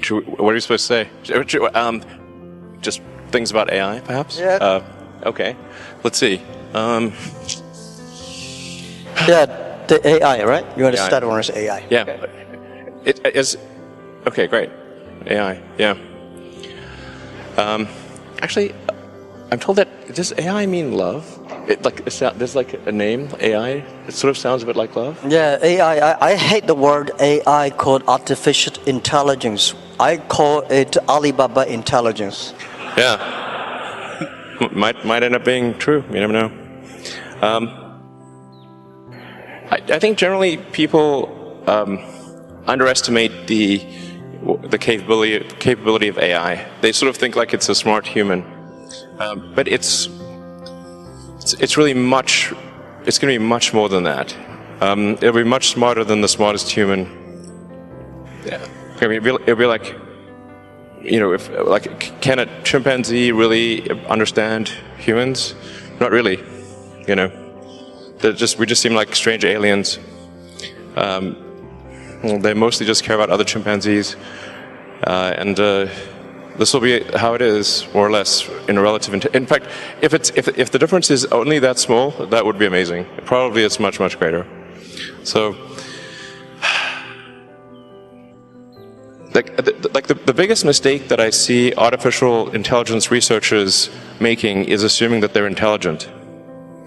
What are you supposed to say? Just things about AI, perhaps? Yeah. Okay. Let's see. Yeah, the AI, right? You want to AI. start on AI? Yeah. Okay. It is. Okay, great. AI. Yeah. Actually, I'm told that does AI mean love? There's like a name AI. It sort of sounds a bit like love. Yeah, AI. I hate the word AI called artificial intelligence. I call it Alibaba intelligence. Yeah. Might end up being true. You never know. I think generally people underestimate the capability of AI. They sort of think like it's a smart human, but it's really much. It's going to be much more than that. It'll be much smarter than the smartest human. Yeah. I mean, it'll be like, can a chimpanzee really understand humans? Not really. We just seem like strange aliens. They mostly just care about other chimpanzees, and this will be how it is, more or less, in a relative. In fact, if the difference is only that small, that would be amazing. Probably it's much greater. So, the biggest mistake that I see artificial intelligence researchers making is assuming that they're intelligent.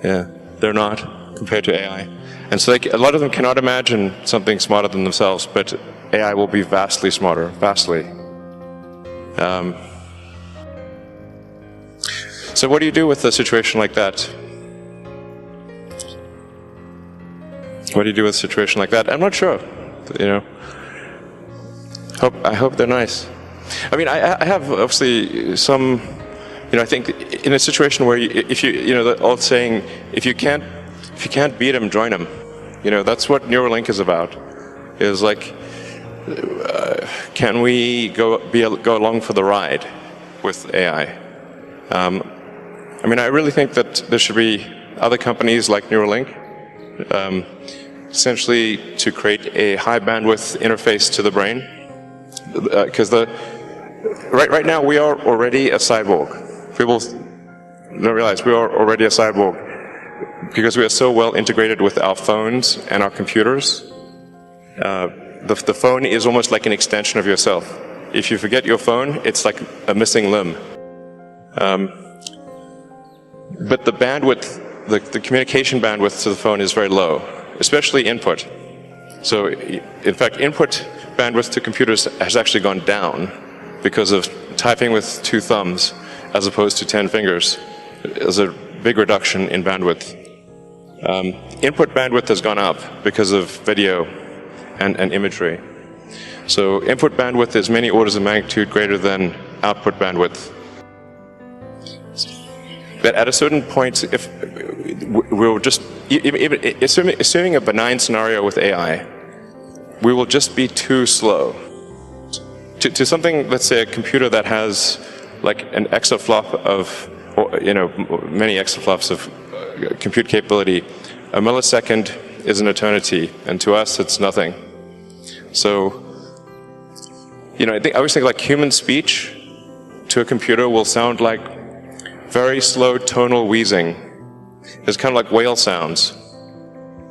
Yeah, they're not compared to AI. And so a lot of them cannot imagine something smarter than themselves, but AI will be vastly smarter, vastly. So what do you do with a situation like that? What do you do with a situation like that? I'm not sure. I hope they're nice. I mean, I have obviously some. I think in a situation where the old saying, if you can't beat them, join them. That's what Neuralink is about. Is like, can we go along for the ride with AI? I mean, I really think that there should be other companies like Neuralink, essentially to create a high bandwidth interface to the brain, because right now we are already a cyborg. People don't realize we are already a cyborg because we are so well integrated with our phones and our computers. The phone is almost like an extension of yourself. If you forget your phone, it's like a missing limb. But the bandwidth, the communication bandwidth to the phone is very low, especially input. So, in fact, input bandwidth to computers has actually gone down because of typing with 2 thumbs as opposed to 10 fingers. There's a big reduction in bandwidth. Input bandwidth has gone up because of video and imagery. So input bandwidth is many orders of magnitude greater than output bandwidth. But at a certain point, if we'll just, assuming a benign scenario with AI, we will just be too slow. To something, let's say a computer that has like an exaflop of, many exaflops of compute capability, a millisecond is an eternity, and to us it's nothing. So, I always think like human speech to a computer will sound like very slow tonal wheezing. It's kind of like whale sounds.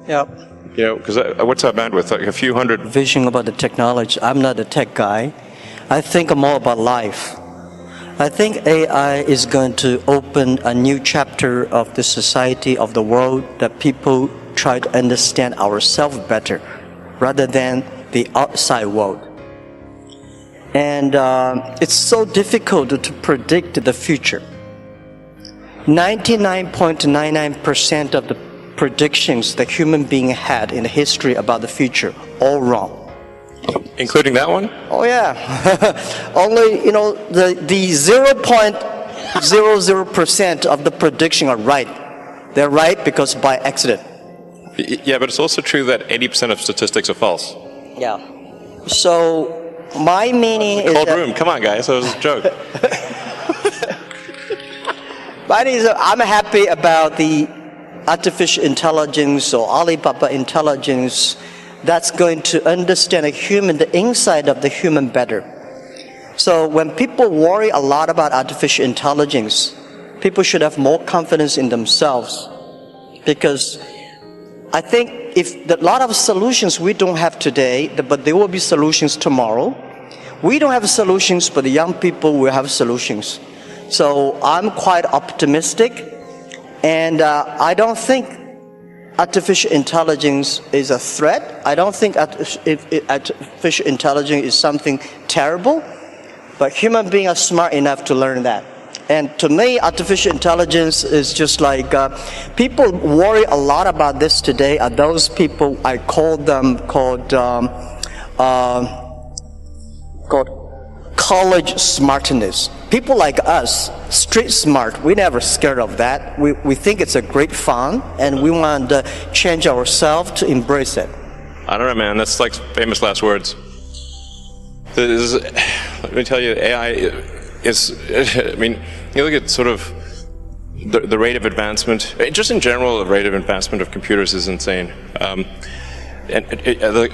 Yep. Because what's our bandwidth? Like a few hundred. Vision about the technology. I'm not a tech guy. I think more about life. I think AI is going to open a new chapter of the society, of the world, that people try to understand ourselves better rather than the outside world. And it's so difficult to predict the future. 99.99% of the predictions that human being had in the history about the future, all wrong. Including that one? Oh yeah. Only, the 0.00% of the prediction are right. They're right because by accident. Yeah, but it's also true that 80% of statistics are false. Yeah. So my meaning is cold room. Come on, guys. That was a joke. My meaning is I'm happy about the artificial intelligence or Alibaba intelligence that's going to understand the inside of the human better. So when people worry a lot about artificial intelligence, people should have more confidence in themselves. Because I think if a lot of solutions we don't have today, but there will be solutions tomorrow. We don't have solutions, but the young people will have solutions. So I'm quite optimistic, and I don't think artificial intelligence is a threat. I don't think artificial intelligence is something terrible, but human beings are smart enough to learn that. And to me, artificial intelligence is just like, people worry a lot about this today are those people, I call them, called college smartness. People like us, street smart, we never scared of that. We think it's a great fun, and we want to change ourselves to embrace it. I don't know, man. That's like famous last words. Let me tell you, AI is, I mean, you look at sort of the rate of advancement, just in general, the rate of advancement of computers is insane. And like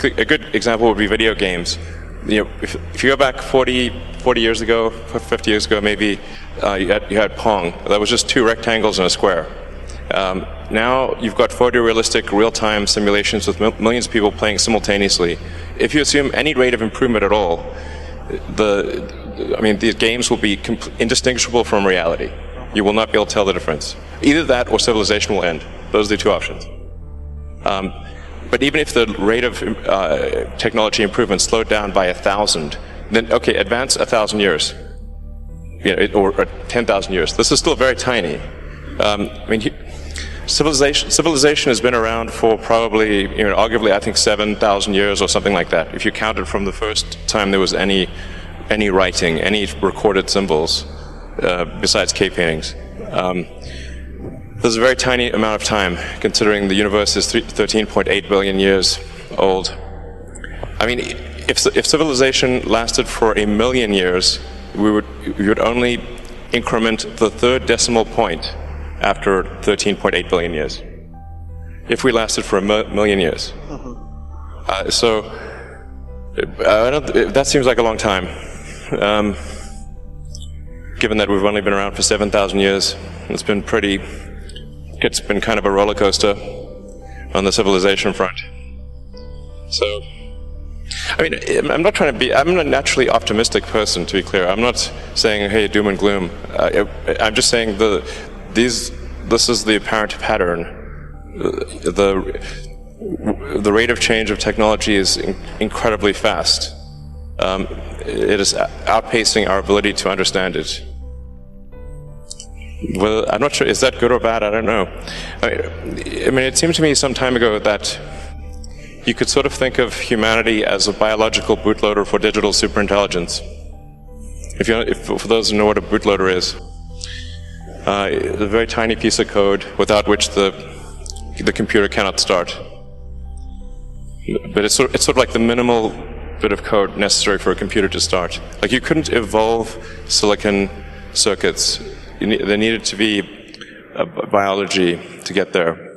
a good example would be video games. You know, if you go back 40 years ago, 50 years ago maybe, you had Pong. That was just two rectangles and a square. Now you've got photorealistic real-time simulations with millions of people playing simultaneously. If you assume any rate of improvement at all, these games will be indistinguishable from reality. You will not be able to tell the difference. Either that or civilization will end. Those are the two options. But even if the rate of technology improvement slowed down by 1,000, then okay, advance 1,000 years, or 10,000 years. This is still very tiny. Civilization has been around for probably, arguably, I think 7,000 years or something like that. If you counted from the first time there was any writing, any recorded symbols, besides cave paintings. There's a very tiny amount of time, considering the universe is 13.8 billion years old. I mean, if civilization lasted for 1 million years, we would only increment the third decimal point after 13.8 billion years. If we lasted for 1 million years. That seems like a long time. Given that we've only been around for 7,000 years, it's been kind of a roller coaster on the civilization front. So, I mean, I'm a naturally optimistic person, to be clear. I'm not saying, hey, doom and gloom. I'm just saying this is the apparent pattern. The rate of change of technology is incredibly fast. It is outpacing our ability to understand it. Well, I'm not sure, is that good or bad? I don't know. I mean, it seemed to me some time ago that you could sort of think of humanity as a biological bootloader for digital superintelligence. For those who know what a bootloader is, a very tiny piece of code without which the computer cannot start. But it's sort of like the minimal bit of code necessary for a computer to start. Like, you couldn't evolve silicon circuits. There needed to be biology to get there.